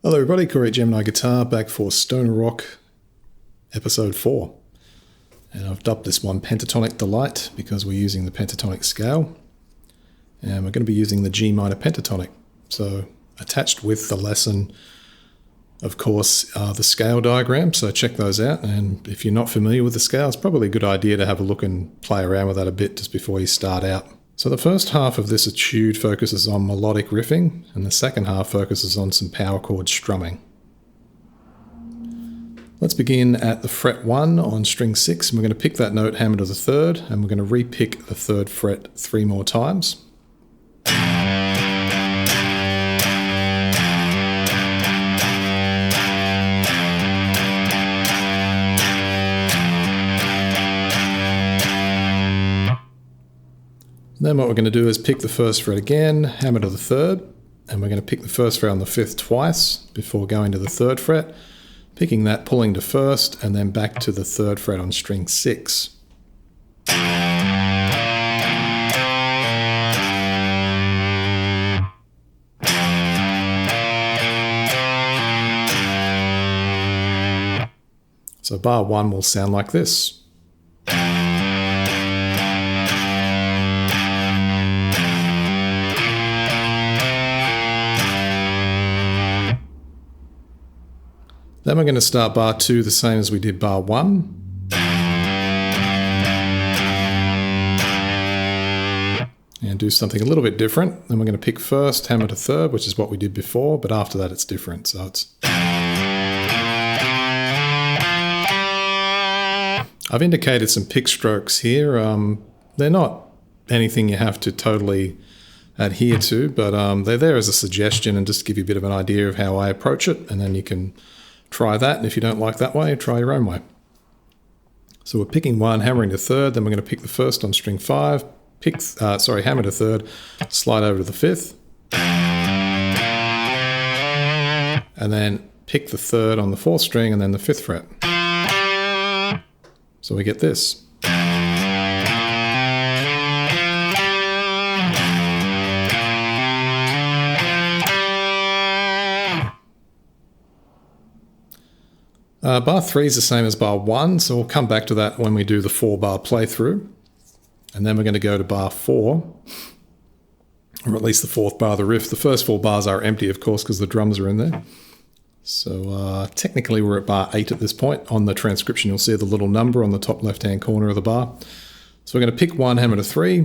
Hello everybody, Corey Gemini Guitar back for Stoner Rock episode 4. And I've dubbed this one Pentatonic Delight because we're using the pentatonic scale. And we're going to be using the G minor pentatonic. So attached with the lesson, of course, are the scale diagrams, so check those out. And if you're not familiar with the scale, it's probably a good idea to have a look and play around with that a bit just before you start out. So the first half of this etude focuses on melodic riffing, and the second half focuses on some power chord strumming. Let's begin at the fret 1 on string 6, and we're going to pick that note, hammer to the 3rd, and we're going to re-pick the 3rd fret 3 more times. Then what we're going to do is pick the 1st fret again, hammer to the 3rd, and we're going to pick the 1st fret on the 5th twice before going to the 3rd fret, picking that, pulling to 1st, and then back to the 3rd fret on string 6. So bar 1 will sound like this. Then we're going to start bar 2 the same as we did bar 1. And do something a little bit different. Then we're going to pick 1st, hammer to 3rd, which is what we did before, but after that it's different. So it's... I've indicated some pick strokes here. They're not anything you have to totally adhere to, but they're there as a suggestion and just give you a bit of an idea of how I approach it, and then you can try that, and if you don't like that way, try your own way. So we're picking 1, hammering to 3rd, then we're going to pick the 1st on string 5, hammer to 3rd, slide over to the 5th, and then pick the 3rd on the 4th string and then the 5th fret. So we get this. Bar 3 is the same as bar 1, so we'll come back to that when we do the 4-bar playthrough. And then we're going to go to bar 4, or at least the 4th bar of the riff. The first 4 bars are empty, of course, because the drums are in there. So technically we're at bar 8 at this point. On the transcription you'll see the little number on the top left-hand corner of the bar. So we're going to pick 1, hammer to 3,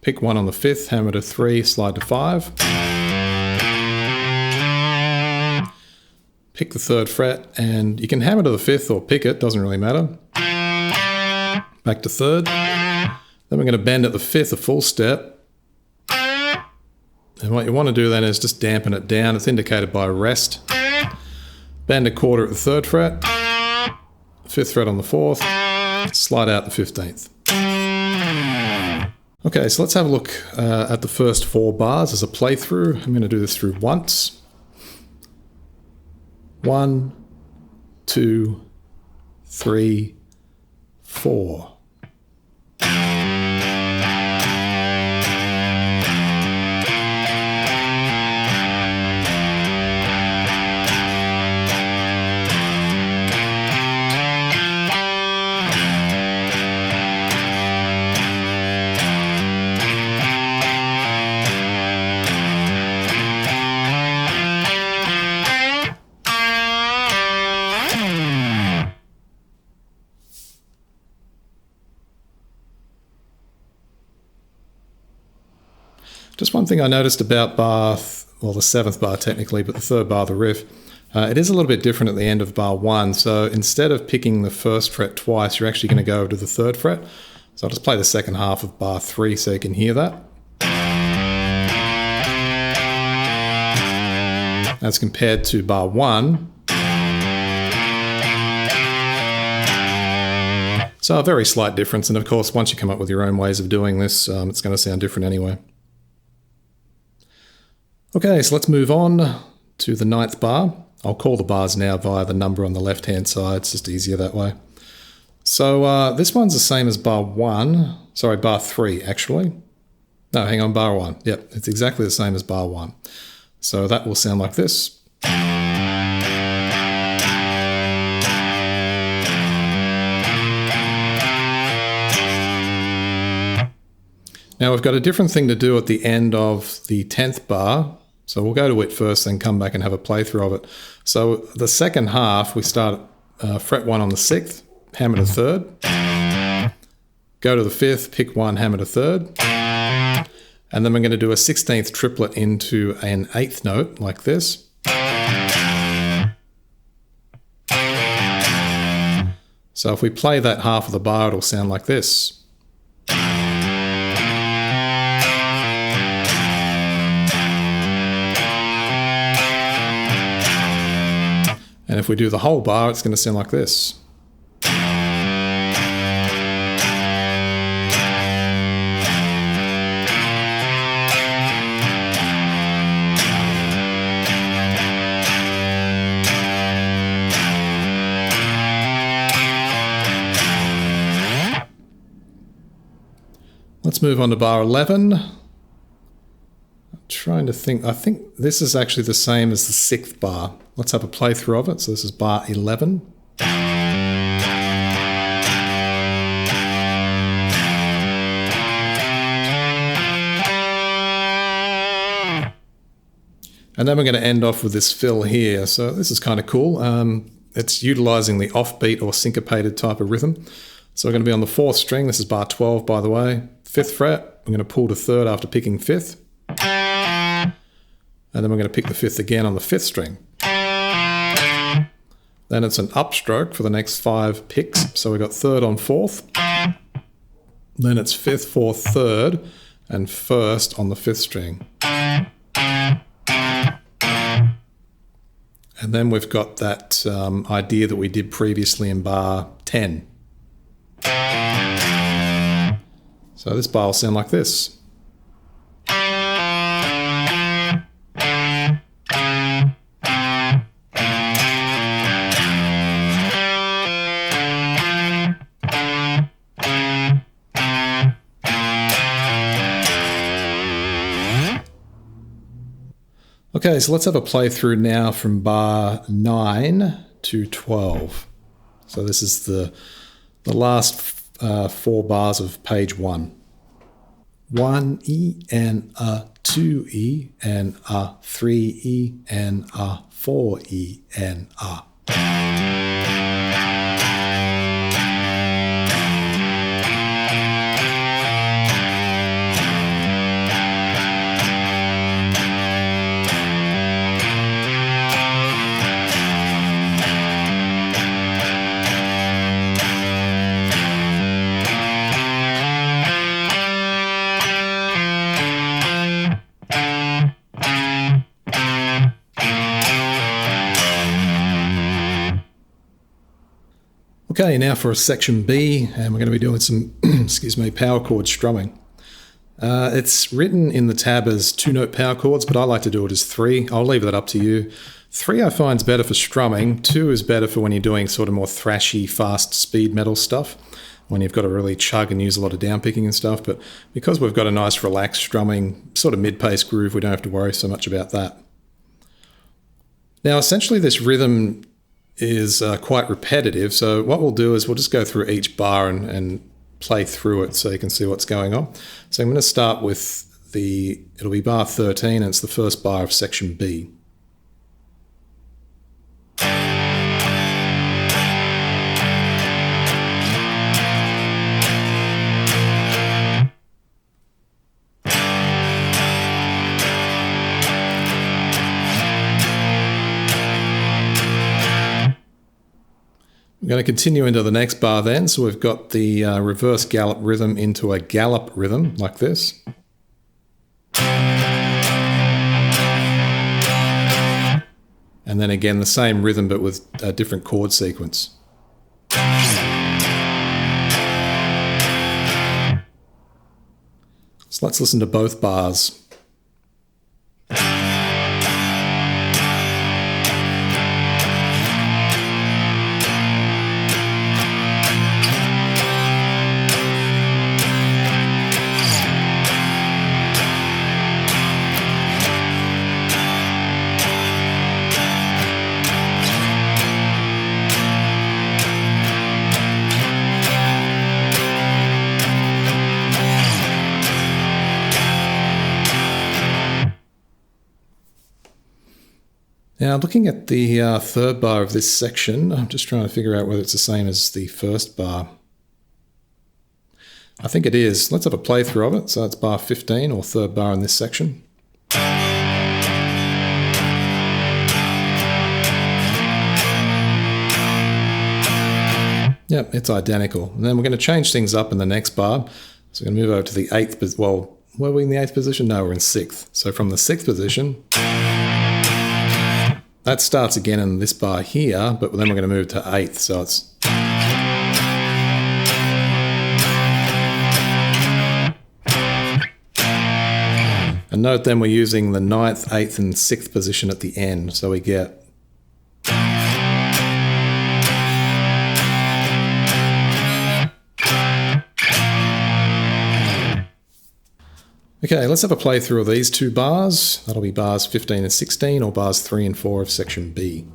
pick 1 on the 5th, hammer to 3, slide to 5. Pick the 3rd fret, and you can hammer to the 5th or pick it, doesn't really matter. Back to 3rd. Then we're going to bend at the 5th a full step. And what you want to do then is just dampen it down. It's indicated by rest. Bend a quarter at the 3rd fret. 5th fret on the 4th. Slide out the 15th. Okay, so let's have a look at the first 4 bars as a playthrough. I'm going to do this through once. 1, 2, 3, 4. Just one thing I noticed about bar, well, the 7th bar technically, but the 3rd bar of the riff, it is a little bit different at the end of bar 1. So instead of picking the 1st fret twice, you're actually going to go over to the 3rd fret. So I'll just play the second half of bar 3 so you can hear that. As compared to bar 1. So a very slight difference, and of course once you come up with your own ways of doing this, it's going to sound different anyway. Okay, so let's move on to the 9th bar. I'll call the bars now via the number on the left-hand side. It's just easier that way. So this one's the same as bar 3 actually. No, hang on, bar 1. Yep, it's exactly the same as bar 1. So that will sound like this. Now we've got a different thing to do at the end of the 10th bar. So we'll go to it first, then come back and have a playthrough of it. So the second half, we start fret 1 on the 6th, hammer to 3rd. Go to the 5th, pick 1, hammer to 3rd. And then we're going to do a 16th triplet into an 8th note like this. So if we play that half of the bar, it'll sound like this. And if we do the whole bar, it's going to sound like this. Let's move on to bar 11. I'm trying to think. I think this is actually the same as the 6th bar. Let's have a playthrough of it. So this is bar 11. And then we're going to end off with this fill here. So this is kind of cool. It's utilizing the offbeat or syncopated type of rhythm. So we're going to be on the 4th string. This is bar 12, by the way. 5th fret. I'm going to pull to 3rd after picking 5th. And then we're going to pick the 5th again on the 5th string. Then it's an upstroke for the next 5 picks. So we've got 3rd on 4th. Then it's 5th, 4th, 3rd, and 1st on the 5th string. And then we've got that idea that we did previously in bar 10. So this bar will sound like this. Okay, so let's have a playthrough now from bar 9 to 12. So this is the last 4 bars of page 1. 1 E and a 2 E and a 3 E and a 4 E and a. Okay, now for a section B, and we're going to be doing some, power chord strumming. It's written in the tab as 2-note power chords, but I like to do it as 3. I'll leave that up to you. 3 I find is better for strumming. 2 is better for when you're doing sort of more thrashy, fast speed metal stuff, when you've got to really chug and use a lot of downpicking and stuff. But because we've got a nice relaxed strumming, sort of mid-pace groove, we don't have to worry so much about that. Now, essentially this rhythm is quite repetitive, so what we'll do is we'll just go through each bar and play through it so you can see what's going on. So I'm going to start with it'll be bar 13, and it's the first bar of section B. We're going to continue into the next bar then. So we've got the reverse gallop rhythm into a gallop rhythm like this. And then again the same rhythm but with a different chord sequence. So let's listen to both bars. Now, looking at the third bar of this section, I'm just trying to figure out whether it's the same as the first bar. I think it is. Let's have a playthrough of it. So it's bar 15, or third bar in this section. Yep, it's identical. And then we're going to change things up in the next bar. So we're going to move over to the 8th, well, were we in the 8th position? No, we're in 6th. So from the 6th position, that starts again in this bar here, but then we're going to move to 8th. So it's... And note then we're using the 9th, 8th, and 6th position at the end. So we get... Okay, let's have a playthrough of these two bars. That'll be bars 15 and 16, or bars 3 and 4 of section B.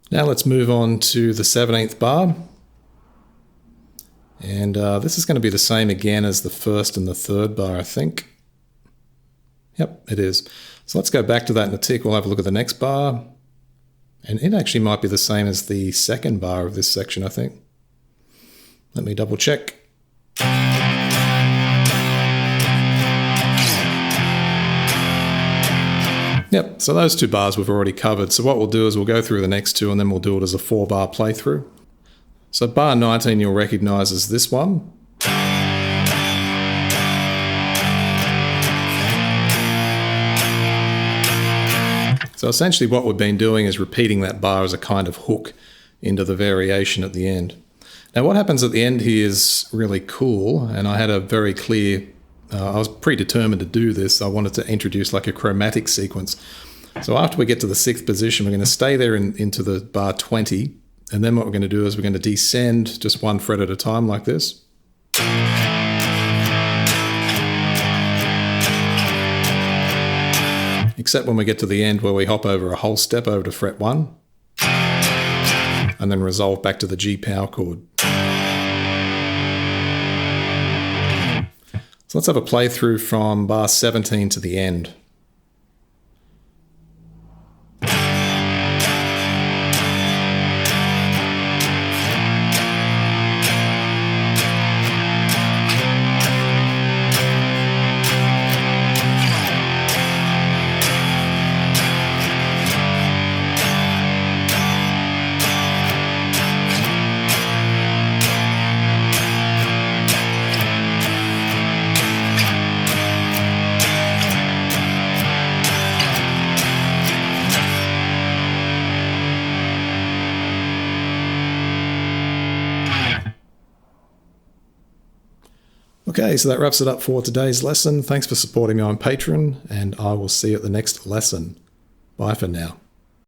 Now let's move on to the 17th bar. And this is going to be the same again as the first and the third bar, I think. Yep, it is. So let's go back to that in a tick. We'll have a look at the next bar. And it actually might be the same as the second bar of this section, I think. Let me double check. Yep, so those two bars we've already covered. So what we'll do is we'll go through the next two and then we'll do it as a 4-bar playthrough. So bar 19 you'll recognise as this one. So essentially what we've been doing is repeating that bar as a kind of hook into the variation at the end. Now what happens at the end here is really cool, and I had a very clear... I was predetermined to do this. I wanted to introduce like a chromatic sequence. So after we get to the 6th position, we're going to stay there into the bar 20. And then what we're going to do is we're going to descend just one fret at a time like this. Except when we get to the end where we hop over a whole step over to fret 1. And then resolve back to the G power chord. So let's have a playthrough from bar 17 to the end. Okay, so that wraps it up for today's lesson. Thanks for supporting me on Patreon, and I will see you at the next lesson. Bye for now.